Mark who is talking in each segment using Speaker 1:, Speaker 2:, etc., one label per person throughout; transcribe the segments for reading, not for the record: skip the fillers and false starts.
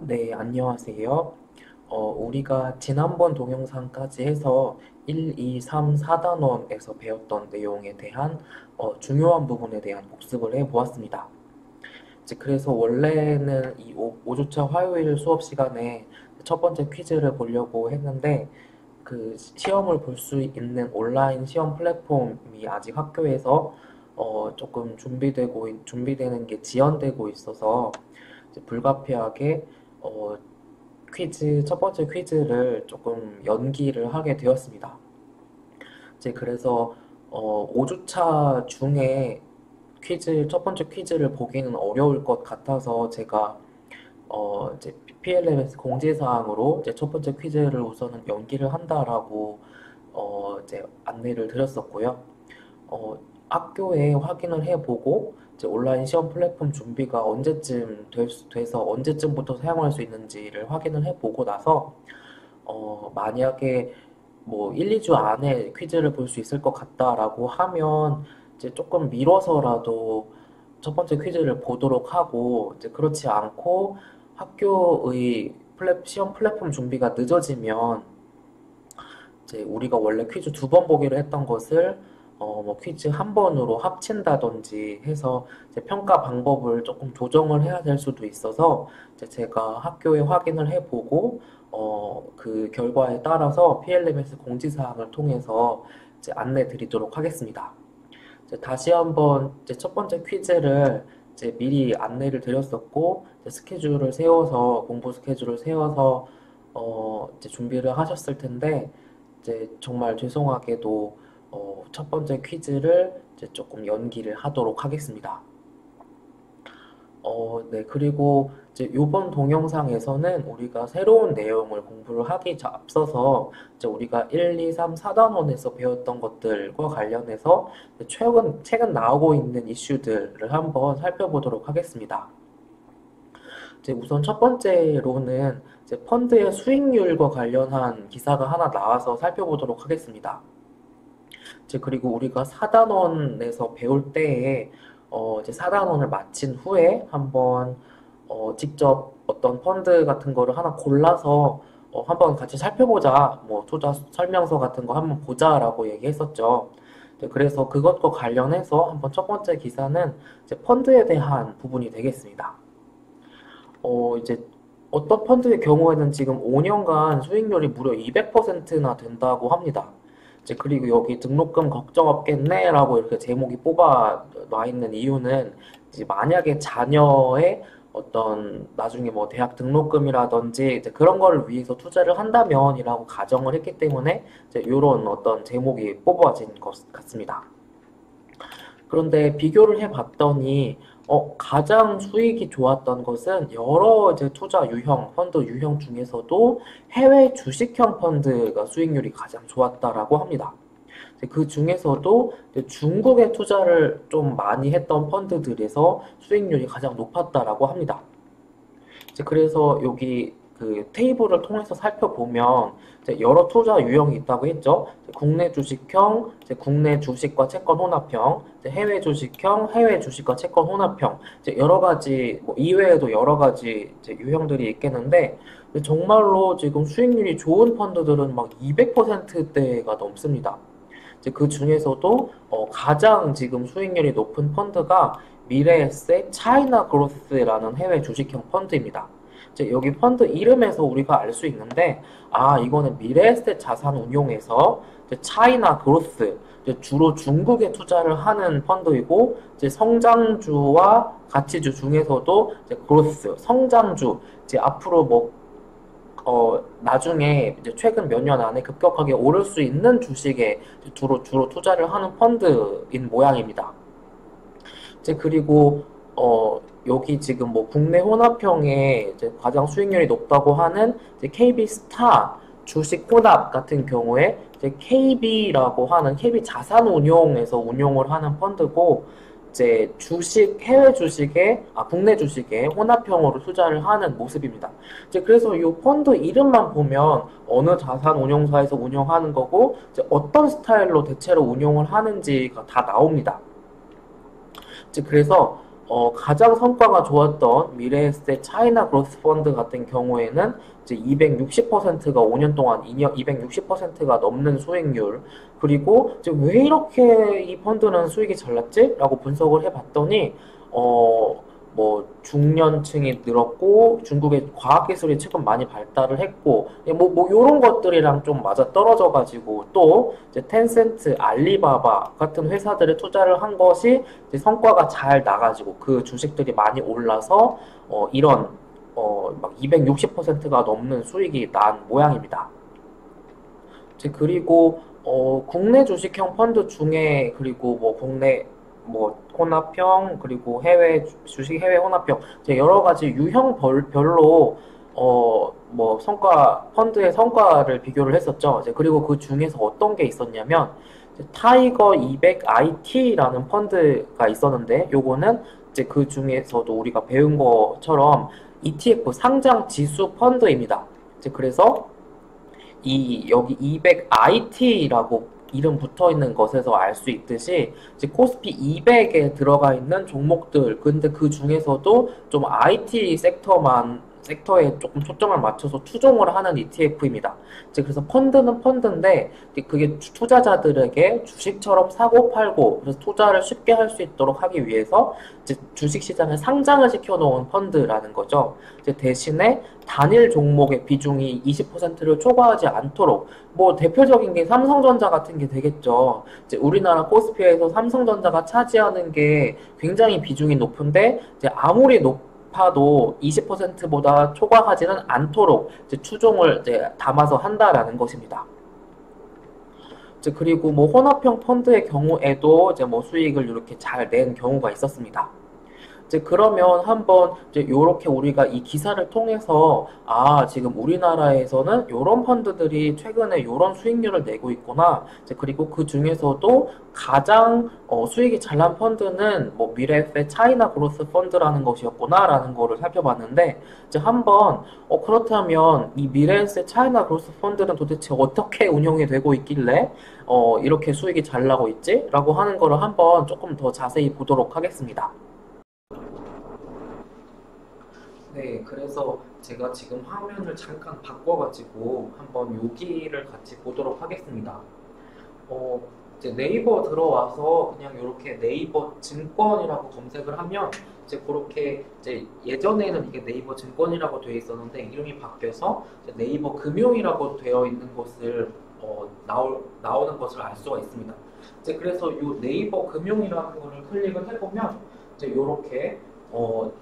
Speaker 1: 네, 안녕하세요. 우리가 지난번 동영상까지 해서 1, 2, 3, 4단원에서 배웠던 내용에 대한 중요한 부분에 대한 복습을 해보았습니다. 이제 그래서 원래는 이 5주차 화요일 수업 시간에 첫 번째 퀴즈를 보려고 했는데 그 시험을 볼 수 있는 온라인 시험 플랫폼이 아직 학교에서 조금 준비되는 게 지연되고 있어서 이제 불가피하게 어, 첫 번째 퀴즈를 조금 연기를 하게 되었습니다. 이제 그래서 5주차 중에 첫 번째 퀴즈를 보기는 어려울 것 같아서 제가 이제 PLMS 공지사항으로 이제 첫 번째 퀴즈를 우선은 연기를 한다라고 이제 안내를 드렸었고요. 어, 학교에 확인을 해보고 이제 온라인 시험 플랫폼 준비가 돼서 언제쯤부터 사용할 수 있는지를 확인을 해보고 나서 만약에 뭐 1, 2주 안에 퀴즈를 볼 수 있을 것 같다라고 하면 이제 조금 미뤄서라도 첫 번째 퀴즈를 보도록 하고 이제 그렇지 않고 학교의 시험 플랫폼 준비가 늦어지면 이제 우리가 원래 퀴즈 두 번 보기로 했던 것을 뭐 퀴즈 한 번으로 합친다든지 해서 이제 평가 방법을 조금 조정을 해야 될 수도 있어서 이제 제가 학교에 확인을 해보고 그 결과에 따라서 PLMS 공지사항을 통해서 이제 안내 드리도록 하겠습니다. 이제 다시 한번 이제 첫 번째 퀴즈를 이제 미리 안내를 드렸었고 이제 공부 스케줄을 세워서 이제 준비를 하셨을 텐데 이제 정말 죄송하게도 첫 번째 퀴즈를 이제 조금 연기를 하도록 하겠습니다. 네. 그리고 이제 요번 동영상에서는 우리가 새로운 내용을 공부를 앞서서 이제 우리가 1, 2, 3, 4단원에서 배웠던 것들과 관련해서 최근 나오고 있는 이슈들을 한번 살펴보도록 하겠습니다. 이제 우선 첫 번째로는 이제 펀드의 수익률과 관련한 기사가 하나 나와서 살펴보도록 하겠습니다. 이제 그리고 우리가 4단원에서 배울 때에 이제 4단원을 마친 후에 한번 직접 어떤 펀드 같은 거를 하나 골라서 한번 같이 살펴보자. 뭐 투자 설명서 같은 거 한번 보자라고 얘기했었죠. 네, 그래서 그것과 관련해서 한번 첫 번째 기사는 이제 펀드에 대한 부분이 되겠습니다. 이제 어떤 펀드의 경우에는 지금 5년간 수익률이 무려 200%나 된다고 합니다. 이제 그리고 여기 등록금 걱정 없겠네라고 이렇게 제목이 뽑아 놔 있는 이유는 이제 만약에 자녀의 어떤 나중에 뭐 대학 등록금이라든지 이제 그런 거를 위해서 투자를 한다면이라고 가정을 했기 때문에 이제 이런 어떤 제목이 뽑아진 것 같습니다. 그런데 비교를 해봤더니 가장 수익이 좋았던 것은 여러 이제 펀드 유형 중에서도 해외 주식형 펀드가 수익률이 가장 좋았다라고 합니다. 그 중에서도 중국에 투자를 좀 많이 했던 펀드들에서 수익률이 가장 높았다라고 합니다. 그래서 여기 그 테이블을 통해서 살펴보면 여러 투자 유형이 있다고 했죠. 국내 주식형, 국내 주식과 채권 혼합형, 해외 주식형, 해외 주식과 채권 혼합형, 여러 가지 뭐 이외에도 여러 가지 유형들이 있겠는데 정말로 지금 수익률이 좋은 펀드들은 막 200%대가 넘습니다. 그 중에서도 가장 지금 수익률이 높은 펀드가 미래에셋 차이나 그로스라는 해외 주식형 펀드입니다. 이제 여기 펀드 이름에서 우리가 알 수 있는데, 이거는 미래에셋 자산 운용에서 차이나 그로스, 주로 중국에 투자를 하는 펀드이고, 성장주와 가치주 중에서도 그로스, 성장주, 앞으로 뭐 나중에 이제 최근 몇 년 안에 급격하게 오를 수 있는 주식에 주로 투자를 하는 펀드인 모양입니다. 이제 그리고 여기 지금 뭐 국내 혼합형에 이제 가장 수익률이 높다고 하는 이제 KB스타 주식 혼합 같은 경우에 이제 KB라고 하는 KB 자산운용에서 운용을 하는 펀드고 이제 국내 주식에 혼합형으로 투자를 하는 모습입니다. 이제 그래서 이 펀드 이름만 보면 어느 자산운용사에서 운영하는 거고 이제 어떤 스타일로 대체로 운용을 하는지가 다 나옵니다. 그래서 가장 성과가 좋았던 미래에셋 차이나 그로스 펀드 같은 경우에는 이제 260%가 5년 동안 260%가 넘는 수익률. 그리고 이제 왜 이렇게 이 펀드는 수익이 잘 났지? 라고 분석을 해봤더니 뭐 중년층이 늘었고 중국의 과학기술이 최근 많이 발달을 했고 뭐 요런 것들이랑 좀 맞아 떨어져 가지고 또 이제 텐센트, 알리바바 같은 회사들에 투자를 한 것이 이제 성과가 잘 나가지고 그 주식들이 많이 올라서 이런 막 260%가 넘는 수익이 난 모양입니다. 이제 그리고 국내 주식형 펀드 중에 그리고 뭐 국내 뭐 혼합형 그리고 해외 주식 해외 혼합형 이제 여러 가지 별로 뭐 펀드의 성과를 비교를 했었죠. 이제 그리고 그 중에서 어떤 게 있었냐면 이제 타이거 200 IT라는 펀드가 있었는데 요거는 이제 그 중에서도 우리가 배운 것처럼 ETF 상장 지수 펀드입니다. 이제 그래서 여기 200IT라고 이름 붙어 있는 것에서 알 수 있듯이 이제 코스피 200에 들어가 있는 종목들 근데 그 중에서도 좀 IT 섹터에 조금 초점을 맞춰서 추종을 하는 ETF입니다. 이제 그래서 펀드는 펀드인데 그게 투자자들에게 주식처럼 사고 팔고 그래서 투자를 쉽게 할 수 있도록 하기 위해서 이제 주식시장에 상장을 시켜놓은 펀드라는 거죠. 이제 대신에 단일 종목의 비중이 20%를 초과하지 않도록 뭐 대표적인 게 삼성전자 같은 게 되겠죠. 이제 우리나라 코스피에서 삼성전자가 차지하는 게 굉장히 비중이 높은데 이제 아무리 높아도 20%보다 초과하지는 않도록 이제 추종을 이제 담아서 한다라는 것입니다. 이제 그리고 뭐 혼합형 펀드의 경우에도 이제 뭐 수익을 이렇게 잘 낸 경우가 있었습니다. 이제 그러면 한번 이제 요렇게 우리가 이 기사를 통해서 지금 우리나라에서는 요런 펀드들이 최근에 요런 수익률을 내고 있구나. 이제 그리고 그 중에서도 가장 수익이 잘 난 펀드는 뭐 미래에셋 차이나 그로스 펀드라는 것이었구나라는 거를 살펴봤는데 이제 한번 그렇다면 이 미래에셋 차이나 그로스 펀드는 도대체 어떻게 운영이 되고 있길래 이렇게 수익이 잘 나고 있지? 라고 하는 거를 한번 조금 더 자세히 보도록 하겠습니다. 네, 그래서 제가 지금 화면을 잠깐 바꿔가지고 한번 여기를 같이 보도록 하겠습니다. 어, 이제 네이버 들어와서 그냥 이렇게 네이버 증권이라고 검색을 하면 이제 그렇게 이제 예전에는 이게 네이버 증권이라고 되어 있었는데 이름이 바뀌어서 이제 네이버 금융이라고 되어 있는 것을 나오는 것을 알 수가 있습니다. 이제 그래서 이 네이버 금융이라는 거를 클릭을 해보면 이제 이렇게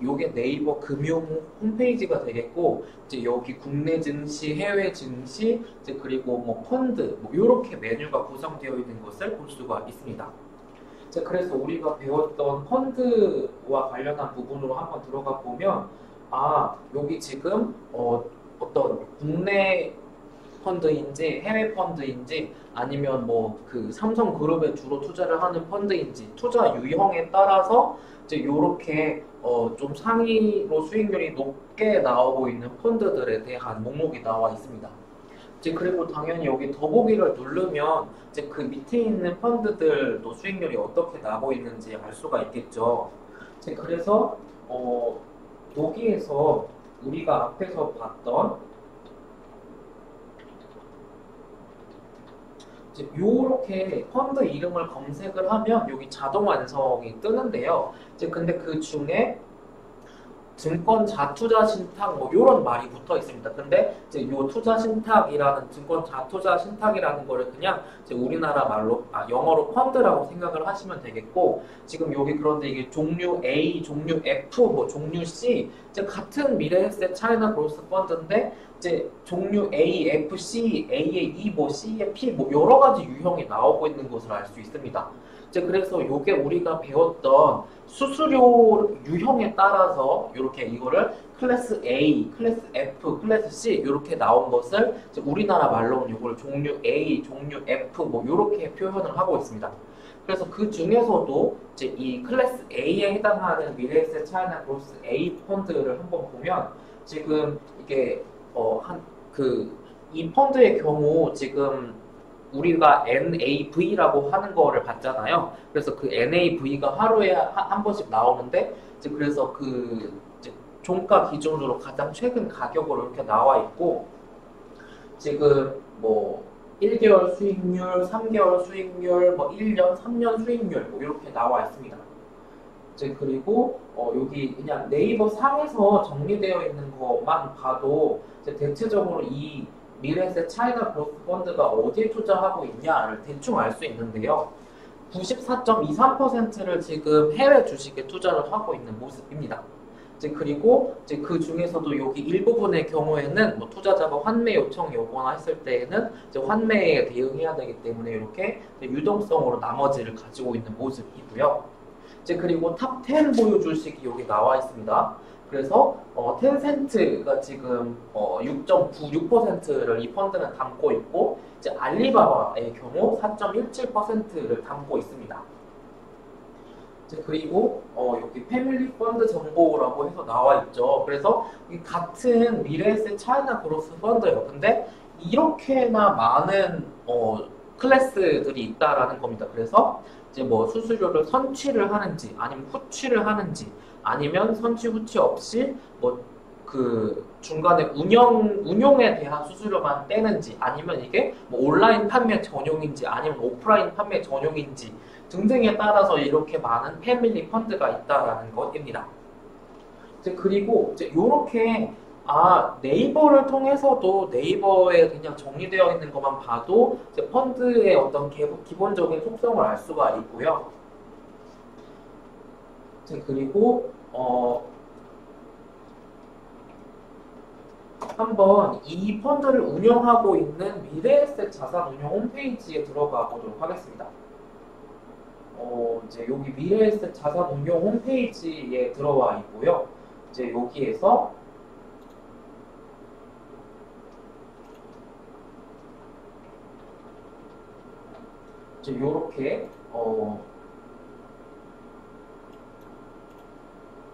Speaker 1: 요게 네이버 금융 홈페이지가 되겠고, 이제 여기 국내 증시, 해외 증시, 이제 그리고 뭐 펀드, 뭐 요렇게 메뉴가 구성되어 있는 것을 볼 수가 있습니다. 이제 그래서 우리가 배웠던 펀드와 관련한 부분으로 한번 들어가 보면, 여기 지금 어떤 국내 펀드인지 해외 펀드인지 아니면 뭐 그 삼성그룹에 주로 투자를 하는 펀드인지 투자 유형에 따라서 이제 요렇게 좀 상위로 수익률이 높게 나오고 있는 펀드들에 대한 목록이 나와 있습니다. 이제 그리고 당연히 여기 더보기를 누르면 이제 그 밑에 있는 펀드들도 수익률이 어떻게 나고 있는지 알 수가 있겠죠. 이제 그래서 여기에서 우리가 앞에서 봤던 이제 요렇게 펀드 이름을 검색을 하면 여기 자동 완성이 뜨는데요. 이제 근데 그 중에 증권 자투자 신탁 뭐 요런 말이 붙어 있습니다. 근데 이제 요 투자 신탁이라는 증권 자투자 신탁이라는 거를 그냥 이제 우리나라 말로 영어로 펀드라고 생각을 하시면 되겠고 지금 여기 그런데 이게 종류 A, 종류 F, 뭐 종류 C 이제 같은 미래에셋 차이나 그로스 펀드인데 이제 종류 A, F, C, A의 E, 뭐 C의 P 뭐 여러 가지 유형이 나오고 있는 것을 알 수 있습니다. 이제 그래서 요게 우리가 배웠던 수수료 유형에 따라서 이렇게 이거를 클래스 A, 클래스 F, 클래스 C 이렇게 나온 것을 이제 우리나라 말로는 이걸 종류 A, 종류 F 뭐 이렇게 표현을 하고 있습니다. 그래서 그 중에서도 이제 이 클래스 A에 해당하는 미래에셋 차이나 그로스 A 펀드를 한번 보면 지금 이게 이 펀드의 경우 지금 우리가 NAV라고 하는 거를 봤잖아요. 그래서 그 NAV가 하루에 한 번씩 나오는데 이제 그래서 이제 종가 기준으로 가장 최근 가격으로 이렇게 나와 있고, 지금 뭐 1개월 수익률, 3개월 수익률, 뭐 1년, 3년 수익률 뭐 이렇게 나와 있습니다. 이제 그리고 여기 그냥 네이버 상에서 정리되어 있는 것만 봐도 이제 대체적으로 이 미래에셋 차이나 그로스 펀드가 어디에 투자하고 있냐를 대충 알 수 있는데요. 94.23%를 지금 해외 주식에 투자를 하고 있는 모습입니다. 이제 그리고 이제 그 중에서도 여기 일부분의 경우에는 뭐 투자자가 환매 요청이 오거나 했을 때에는 이제 환매에 대응해야 되기 때문에 이렇게 유동성으로 나머지를 가지고 있는 모습이고요. 이제 그리고 탑 10 보유 주식이 여기 나와 있습니다. 그래서 텐센트가 지금 6.96%를 이 펀드는 담고 있고, 이제 알리바바의 경우 4.17%를 담고 있습니다. 이제 그리고 여기 패밀리 펀드 정보라고 해서 나와 있죠. 그래서 이 같은 미래에셋 차이나 그로스 펀드예요. 근데 이렇게나 많은 클래스들이 있다라는 겁니다. 그래서 이제 뭐 수수료를 선취를 하는지 아니면 후취를 하는지 아니면 선취 후취 없이 뭐 그 중간에 운용에 대한 수수료만 떼는지 아니면 이게 뭐 온라인 판매 전용인지 아니면 오프라인 판매 전용인지 등등에 따라서 이렇게 많은 패밀리 펀드가 있다라는 것입니다. 이제 그리고 이제 요렇게 네이버를 통해서도 네이버에 그냥 정리되어 있는 것만 봐도 이제 펀드의 어떤 기본적인 속성을 알 수가 있고요. 이제 그리고 한번 이 펀드를 운영하고 있는 미래에셋 자산운용 홈페이지에 들어가 보도록 하겠습니다. 이제 여기 미래에셋 자산운용 홈페이지에 들어와 있고요. 이제 여기에서 이제 요렇게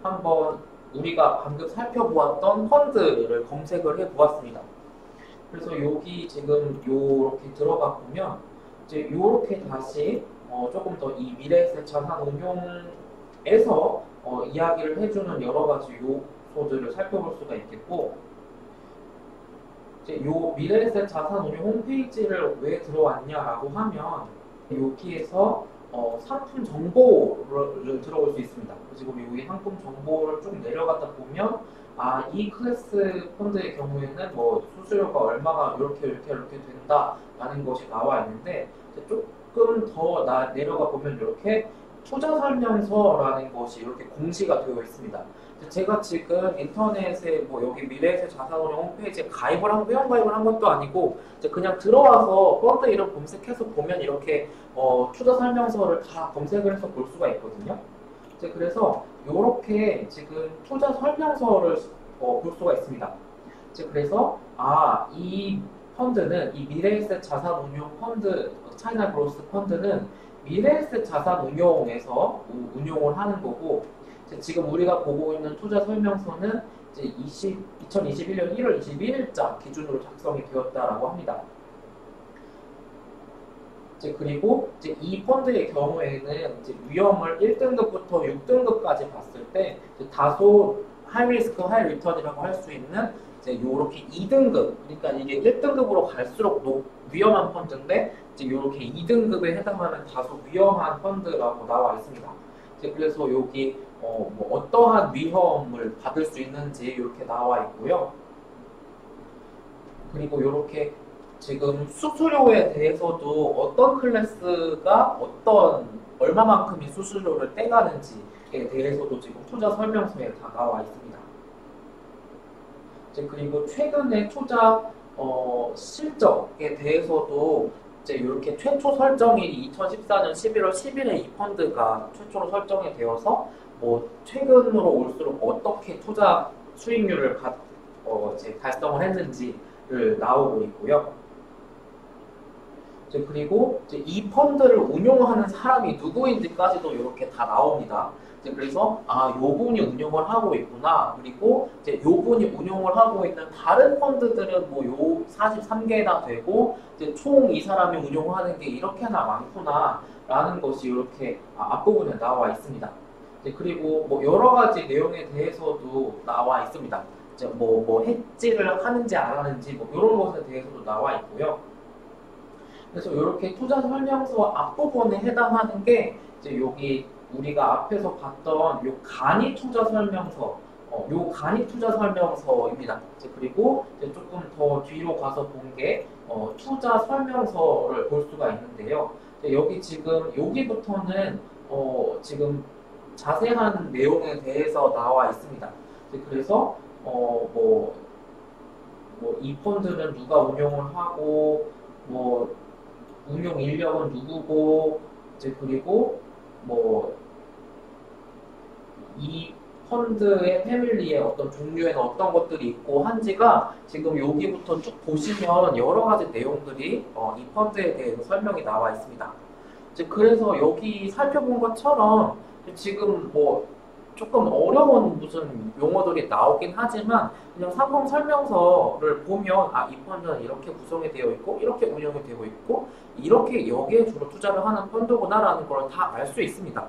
Speaker 1: 한번 우리가 방금 살펴보았던 펀드를 검색을 해 보았습니다. 그래서 여기 지금 요렇게 들어가 보면 이제 요렇게 다시 조금 더 이 미래에셋 자산운용에서 이야기를 해주는 여러 가지 요소들을 살펴볼 수가 있겠고, 이제 요 미래에셋 자산운용 홈페이지를 왜 들어왔냐라고 하면 여기에서 상품 정보를 들어올 수 있습니다. 지금 여기 상품 정보를 쭉 내려가다 보면 이 클래스 펀드의 경우에는 뭐 수수료가 얼마가 이렇게 된다라는 것이 나와 있는데, 조금 더 내려가 보면 이렇게 투자 설명서라는 것이 이렇게 공시가 되어 있습니다. 제가 지금 인터넷에 뭐 여기 미래에셋 자산운용 홈페이지에 회원가입을 한 것도 아니고 이제 그냥 들어와서 펀드 이름 검색해서 보면 이렇게 투자 설명서를 다 검색을 해서 볼 수가 있거든요. 이제 그래서 이렇게 지금 투자 설명서를 볼 수가 있습니다. 이제 그래서 이 펀드는 이 미래에셋 자산운용 펀드 차이나 그로스 펀드는 미래에셋 자산운용에서 운용을 하는 거고, 지금 우리가 보고 있는 투자 설명서는 이제 2021년 1월 21일자 기준으로 작성이 되었다라고 합니다. 이제 그리고 이제 이 펀드의 경우에는 이제 위험을 1등급부터 6등급까지 봤을 때 다소 하이 리스크 하이 리턴이라고 할 수 있는 이제 요렇게 2등급, 그러니까 이게 1등급으로 갈수록 위험한 펀드인데 이제 요렇게 2등급에 해당하는 다소 위험한 펀드라고 나와 있습니다. 이제 그래서 여기 뭐 어떠한 위험을 받을 수 있는지 이렇게 나와 있고요. 그리고 이렇게 지금 수수료에 대해서도 어떤 클래스가 얼마만큼의 수수료를 떼가는지에 대해서도 지금 투자 설명서에 다 나와 있습니다. 이제 그리고 최근에 투자 실적에 대해서도 이제 이렇게 최초 설정일이 2014년 11월 10일에 이 펀드가 최초로 설정이 되어서 뭐 최근으로 올수록 어떻게 투자 수익률을 이제 달성을 했는지를 나오고 있고요. 이제 그리고 이제 이 펀드를 운용하는 사람이 누구인지까지도 이렇게 다 나옵니다. 이제 그래서 요분이 운용을 하고 있구나. 그리고 이제 요분이 운용을 하고 있는 다른 펀드들은 뭐 요 43개나 되고 이제 총 이 사람이 운용하는 게 이렇게나 많구나라는 것이 이렇게 앞부분에 나와 있습니다. 이제 그리고 뭐 여러 가지 내용에 대해서도 나와 있습니다. 이제 뭐 해지를 하는지 안 하는지 뭐 이런 것에 대해서도 나와 있고요. 그래서 이렇게 투자 설명서 앞부분에 해당하는 게 이제 여기 우리가 앞에서 봤던 요 간이 투자 설명서, 요 간이 투자 설명서입니다. 이제 그리고 이제 조금 더 뒤로 가서 본 게 투자 설명서를 볼 수가 있는데요. 이제 여기 지금 여기부터는 지금 자세한 내용에 대해서 나와 있습니다. 이제 그래서 이 펀드는 누가 운용을 하고 뭐 운용 인력은 누구고 이제 그리고 뭐 이 펀드의 패밀리의 어떤 종류에는 어떤 것들이 있고 한지가 지금 여기부터 쭉 보시면 여러 가지 내용들이 이 펀드에 대해서 설명이 나와 있습니다. 이제 그래서 여기 살펴본 것처럼 지금 뭐 조금 어려운 무슨 용어들이 나오긴 하지만 그냥 상품 설명서를 보면 이 펀드는 이렇게 구성이 되어 있고 이렇게 운영이 되고 있고 이렇게 여기에 주로 투자를 하는 펀드구나라는 걸 다 알 수 있습니다.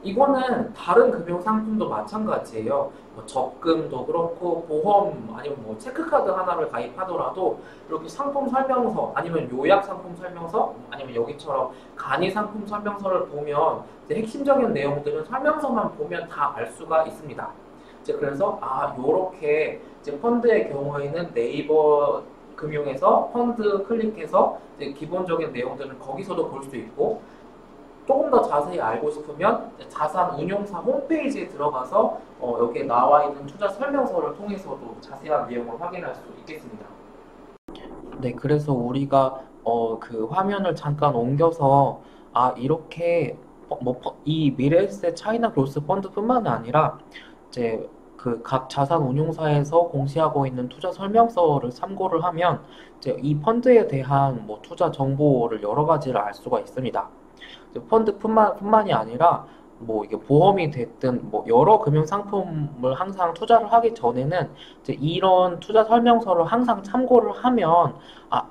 Speaker 1: 이거는 다른 금융 상품도 마찬가지예요. 뭐 적금도 그렇고 보험 아니면 뭐 체크카드 하나를 가입하더라도 이렇게 상품 설명서 아니면 요약 상품 설명서 아니면 여기처럼 간이 상품 설명서를 보면 이제 핵심적인 내용들은 설명서만 보면 다 알 수가 있습니다. 이제 그래서 요렇게 이제 펀드의 경우에는 네이버 금융에서 펀드 클릭해서 이제 기본적인 내용들은 거기서도 볼 수 있고 조금 더 자세히 알고 싶으면 자산 운용사 홈페이지에 들어가서 여기에 나와 있는 투자 설명서를 통해서도 자세한 내용을 확인할 수 있겠습니다. 네, 그래서 우리가 그 화면을 잠깐 옮겨서 이렇게 이 미래에셋 차이나 그로스 펀드뿐만 아니라 이제 그 각 자산 운용사에서 공시하고 있는 투자 설명서를 참고를 하면 이제 이 펀드에 대한 뭐 투자 정보를 여러 가지를 알 수가 있습니다. 펀드뿐만이 아니라 뭐 이게 보험이 됐든 뭐 여러 금융 상품을 항상 투자를 하기 전에는 이제 이런 투자 설명서를 항상 참고를 하면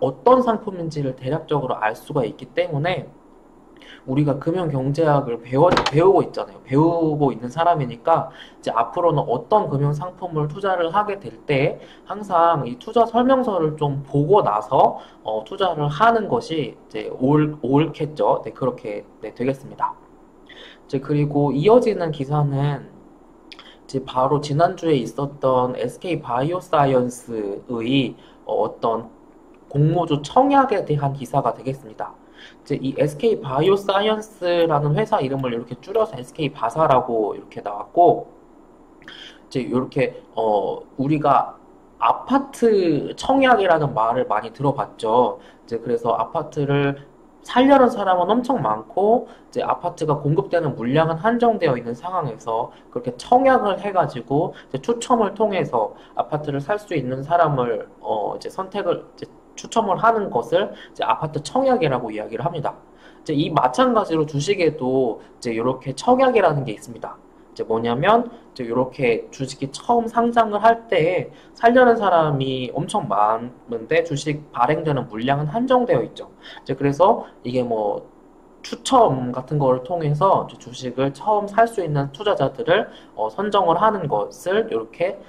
Speaker 1: 어떤 상품인지를 대략적으로 알 수가 있기 때문에 우리가 금융경제학을 배우고 있잖아요. 배우고 있는 사람이니까 이제 앞으로는 어떤 금융 상품을 투자를 하게 될 때 항상 이 투자 설명서를 좀 보고 나서 투자를 하는 것이 이제 옳겠죠. 네, 그렇게 네, 되겠습니다. 이제 그리고 이어지는 기사는 이제 바로 지난주에 있었던 SK 바이오사이언스의 어떤 공모주 청약에 대한 기사가 되겠습니다. 이제 이 SK 바이오사이언스라는 회사 이름을 이렇게 줄여서 SK 바사라고 이렇게 나왔고, 이제 이렇게 우리가 아파트 청약이라는 말을 많이 들어봤죠. 이제 그래서 아파트를 살려는 사람은 엄청 많고 이제 아파트가 공급되는 물량은 한정되어 있는 상황에서 그렇게 청약을 해가지고 이제 추첨을 통해서 아파트를 살 수 있는 사람을 이제 선택을 이제 추첨을 하는 것을 이제 아파트 청약이라고 이야기를 합니다. 이제 이 마찬가지로 주식에도 이제 이렇게 청약이라는 게 있습니다. 이제 뭐냐면 이제 이렇게 주식이 처음 상장을 할 때 살려는 사람이 엄청 많은데 주식 발행되는 물량은 한정되어 있죠. 이제 그래서 이게 뭐 추첨 같은 거를 통해서 주식을 처음 살 수 있는 투자자들을 선정을 하는 것을 이렇게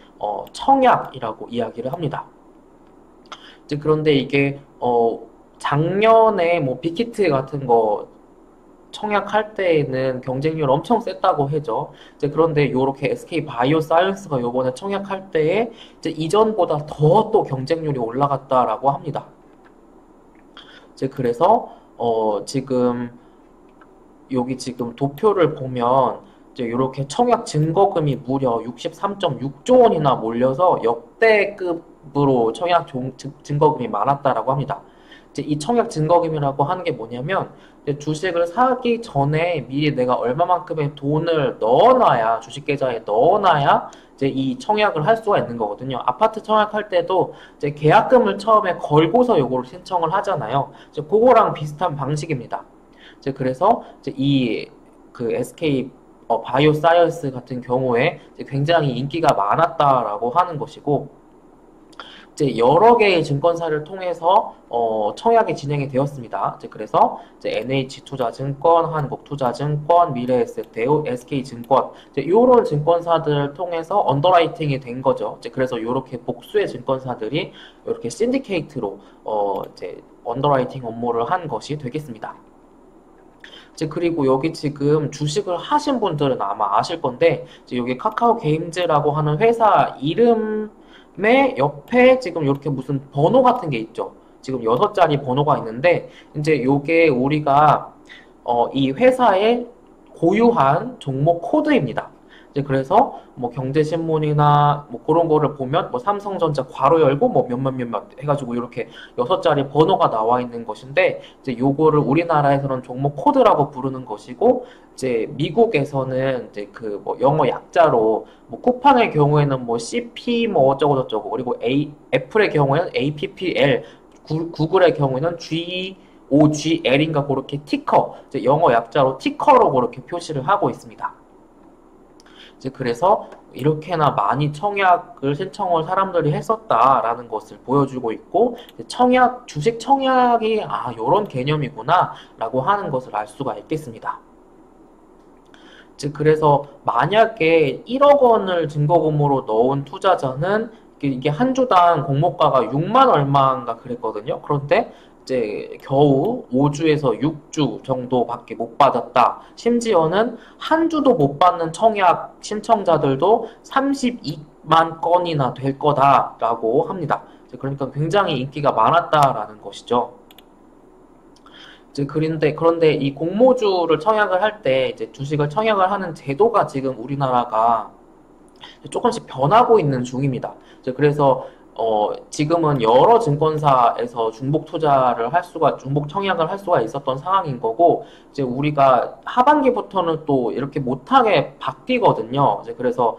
Speaker 1: 청약이라고 이야기를 합니다. 이제 그런데 이게 작년에 뭐 빅히트 같은 거 청약할 때에는 경쟁률 엄청 셌다고 해죠. 이제 그런데 요렇게 SK 바이오사이언스가 요번에 청약할 때에 이제 이전보다 더 또 경쟁률이 올라갔다라고 합니다. 이제 그래서 지금 여기 지금 도표를 보면 이제 이렇게 청약 증거금이 무려 63.6조 원이나 몰려서 역대급으로 청약 증거금이 많았다라고 합니다. 이제 이 청약 증거금이라고 하는 게 뭐냐면 이제 주식을 사기 전에 미리 내가 얼마만큼의 돈을 넣어놔야 주식 계좌에 넣어놔야 이제 이 청약을 할 수가 있는 거거든요. 아파트 청약할 때도 이제 계약금을 처음에 걸고서 요거를 신청을 하잖아요. 이제 그거랑 비슷한 방식입니다. 이제 그래서 이제 이 그 SK 바이오사이언스 같은 경우에 이제 굉장히 인기가 많았다라고 하는 것이고 이제 여러 개의 증권사를 통해서 청약이 진행이 되었습니다. 이제 그래서 이제 NH투자증권, 한국투자증권, 미래에셋대우, SK증권 이제 이런 증권사들을 통해서 언더라이팅이 된 거죠. 이제 그래서 이렇게 복수의 증권사들이 이렇게 신디케이트로 이제 언더라이팅 업무를 한 것이 되겠습니다. 이제 그리고 여기 지금 주식을 하신 분들은 아마 아실 건데 이제 여기 카카오 게임즈라고 하는 회사 이름의 옆에 지금 이렇게 무슨 번호 같은 게 있죠. 지금 6자리 번호가 있는데 이제 요게 우리가 이 회사의 고유한 종목 코드입니다. 이제 그래서 뭐 경제신문이나 뭐 그런 거를 보면 뭐 삼성전자 괄호 열고 뭐 몇몇 해가지고 이렇게 6자리 번호가 나와 있는 것인데 이제 요거를 우리나라에서는 종목 코드라고 부르는 것이고 이제 미국에서는 이제 그 뭐 영어 약자로 뭐 쿠팡의 경우에는 뭐 CP 뭐 어쩌고 저쩌고 그리고 애플의 경우에는 APPL 구글의 경우에는 GOGL인가 그렇게 티커 이제 영어 약자로 티커로 그렇게 표시를 하고 있습니다. 이제 그래서 이렇게나 많이 청약을 신청을 사람들이 했었다라는 것을 보여주고 있고 청약 주식 청약이 요런 개념이구나 라고 하는 것을 알 수가 있겠습니다. 이제 그래서 만약에 1억 원을 증거금으로 넣은 투자자는 이게 한 주당 공모가가 6만 얼마인가 그랬거든요. 그런데 이제 겨우 5주에서 6주 정도밖에 못 받았다. 심지어는 한 주도 못 받는 청약 신청자들도 32만 건이나 될 거다라고 합니다. 그러니까 굉장히 인기가 많았다라는 것이죠. 이제 그런데 이 공모주를 청약을 할 때 이제 주식을 청약을 하는 제도가 지금 우리나라가 조금씩 변하고 있는 중입니다. 이제 그래서 지금은 여러 증권사에서 중복 투자를 중복 청약을 할 수가 있었던 상황인 거고, 이제 우리가 하반기부터는 또 이렇게 못하게 바뀌거든요. 이제 그래서,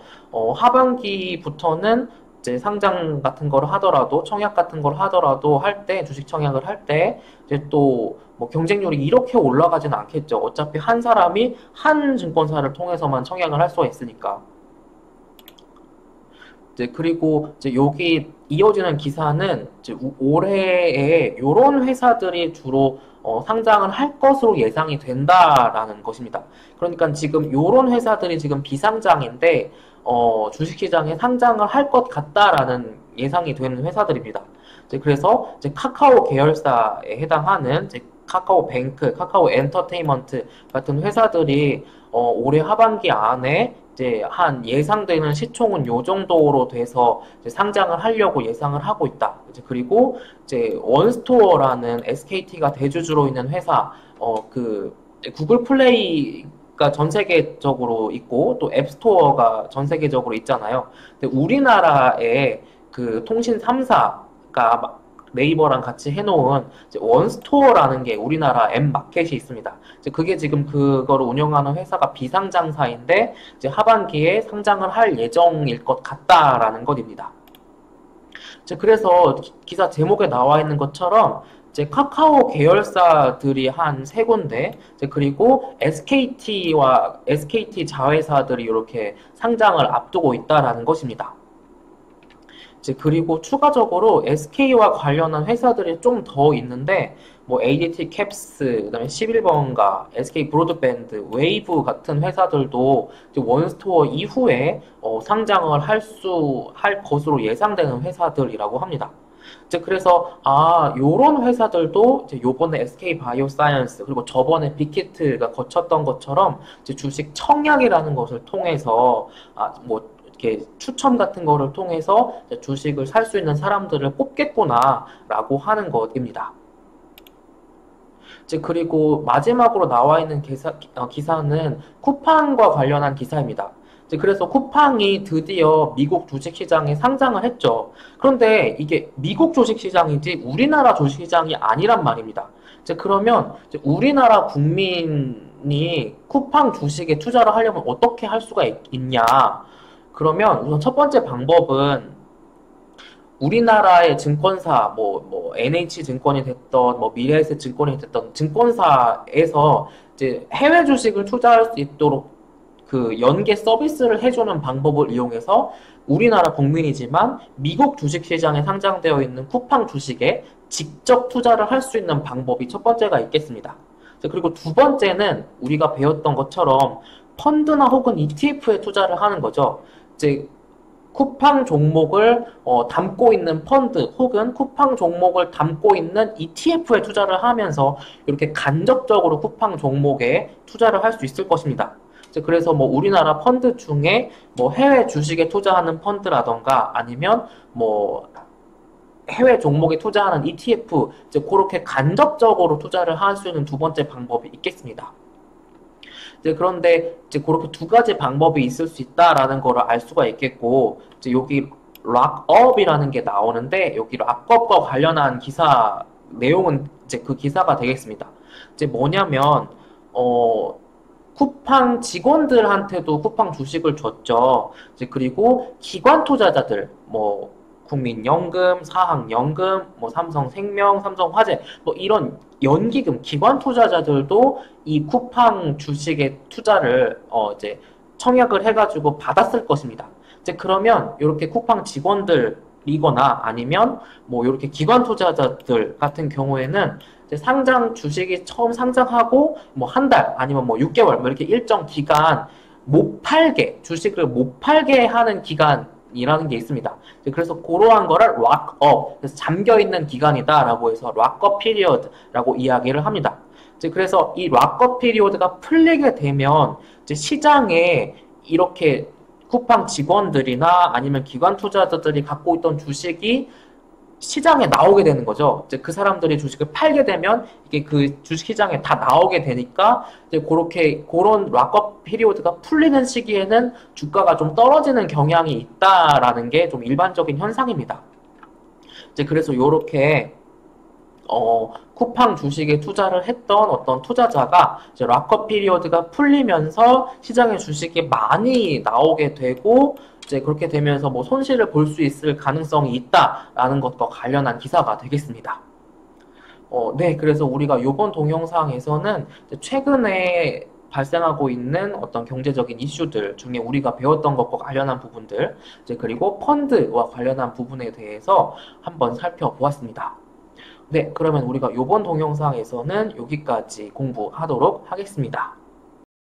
Speaker 1: 하반기부터는 이제 상장 같은 걸 하더라도, 청약 같은 걸 하더라도 주식 청약을 할 때, 이제 또, 뭐 경쟁률이 이렇게 올라가지는 않겠죠. 어차피 한 사람이 한 증권사를 통해서만 청약을 할 수가 있으니까. 이제 그리고 이제 여기 이어지는 기사는 이제 올해에 이런 회사들이 주로 상장을 할 것으로 예상이 된다라는 것입니다. 그러니까 지금 이런 회사들이 지금 비상장인데 주식시장에 상장을 할 것 같다라는 예상이 되는 회사들입니다. 이제 그래서 이제 카카오 계열사에 해당하는 이제 카카오뱅크, 카카오 엔터테인먼트 같은 회사들이 올해 하반기 안에 이제 한 예상되는 시총은 요 정도로 돼서 이제 상장을 하려고 예상을 하고 있다. 이제 그리고 이제 원스토어라는 SKT가 대주주로 있는 회사, 그 구글 플레이가 전 세계적으로 있고 또 앱스토어가 전 세계적으로 있잖아요. 근데 우리나라에 그 통신 3사가 네이버랑 같이 해놓은 이제 원스토어라는 게 우리나라 앱 마켓이 있습니다. 이제 그게 지금 그거를 운영하는 회사가 비상장사인데 이제 하반기에 상장을 할 예정일 것 같다라는 것입니다. 이제 그래서 기사 제목에 나와 있는 것처럼 이제 카카오 계열사들이 한 3군데, 이제 그리고 SKT 자회사들이 이렇게 상장을 앞두고 있다라는 것입니다. 이제 그리고 추가적으로 SK와 관련한 회사들이 좀 더 있는데 뭐 ADT 캡스, 그다음에 11번가, SK 브로드밴드, 웨이브 같은 회사들도 원스토어 이후에 상장을 할 것으로 예상되는 회사들이라고 합니다. 이제 그래서 요런 회사들도 이제 요번에 SK 바이오사이언스 그리고 저번에 빅히트가 거쳤던 것처럼 이제 주식 청약이라는 것을 통해서 뭐 이렇게 추첨 같은 거를 통해서 주식을 살 수 있는 사람들을 뽑겠구나라고 하는 것입니다. 이제 그리고 마지막으로 나와 있는 기사는 쿠팡과 관련한 기사입니다. 이제 그래서 쿠팡이 드디어 미국 주식시장에 상장을 했죠. 그런데 이게 미국 주식시장이지 우리나라 주식시장이 아니란 말입니다. 이제 그러면 이제 우리나라 국민이 쿠팡 주식에 투자를 하려면 어떻게 할 수가 있냐? 그러면 우선 첫 번째 방법은 우리나라의 증권사, 뭐 NH증권이 됐던, 뭐 미래에셋증권이 됐던 증권사에서 이제 해외 주식을 투자할 수 있도록 그 연계 서비스를 해주는 방법을 이용해서 우리나라 국민이지만 미국 주식시장에 상장되어 있는 쿠팡 주식에 직접 투자를 할 수 있는 방법이 첫 번째가 있겠습니다. 그리고 두 번째는 우리가 배웠던 것처럼 펀드나 혹은 ETF에 투자를 하는 거죠. 이제 쿠팡 종목을 담고 있는 펀드 혹은 쿠팡 종목을 담고 있는 ETF에 투자를 하면서 이렇게 간접적으로 쿠팡 종목에 투자를 할 수 있을 것입니다. 그래서 뭐 우리나라 펀드 중에 뭐 해외 주식에 투자하는 펀드라던가 아니면 뭐 해외 종목에 투자하는 ETF, 이제 그렇게 간접적으로 투자를 할 수 있는 두 번째 방법이 있겠습니다. 이제 그런데 이제 그렇게 두 가지 방법이 있을 수 있다라는 거를 알 수가 있겠고, 이제 여기 락업이라는 게 나오는데 여기 락업과 관련한 기사 내용은 이제 그 기사가 되겠습니다. 이제 뭐냐면 쿠팡 직원들한테도 쿠팡 주식을 줬죠. 이제 그리고 기관 투자자들 뭐 국민연금, 사학연금, 뭐 삼성생명, 삼성화재, 뭐 이런 연기금, 기관 투자자들도 이 쿠팡 주식에 투자를 이제 청약을 해가지고 받았을 것입니다. 이제 그러면 이렇게 쿠팡 직원들이거나 아니면 뭐 이렇게 기관 투자자들 같은 경우에는 이제 상장 주식이 처음 상장하고 뭐 한 달 아니면 뭐 6개월 뭐 이렇게 일정 기간 못 팔게 주식을 못 팔게 하는 기간이라는 게 있습니다. 그래서 그러한 거를 락업, 그래서 잠겨있는 기간이다라고 해서 락업 피리어드라고 이야기를 합니다. 그래서 이 락업 피리어드가 풀리게 되면 이제 시장에 이렇게 쿠팡 직원들이나 아니면 기관 투자자들이 갖고 있던 주식이 시장에 나오게 되는 거죠. 이제 그 사람들이 주식을 팔게 되면 이게 그 주식 시장에 다 나오게 되니까 이제 그렇게 그런 락업 피리오드가 풀리는 시기에는 주가가 좀 떨어지는 경향이 있다라는 게 좀 일반적인 현상입니다. 이제 그래서 요렇게 쿠팡 주식에 투자를 했던 어떤 투자자가 이제 락업 피리오드가 풀리면서 시장에 주식이 많이 나오게 되고 이제 그렇게 되면서 뭐 손실을 볼 수 있을 가능성이 있다라는 것과 관련한 기사가 되겠습니다. 네, 그래서 우리가 이번 동영상에서는 최근에 발생하고 있는 어떤 경제적인 이슈들 중에 우리가 배웠던 것과 관련한 부분들, 이제 그리고 펀드와 관련한 부분에 대해서 한번 살펴보았습니다. 네, 그러면 우리가 이번 동영상에서는 여기까지 공부하도록 하겠습니다.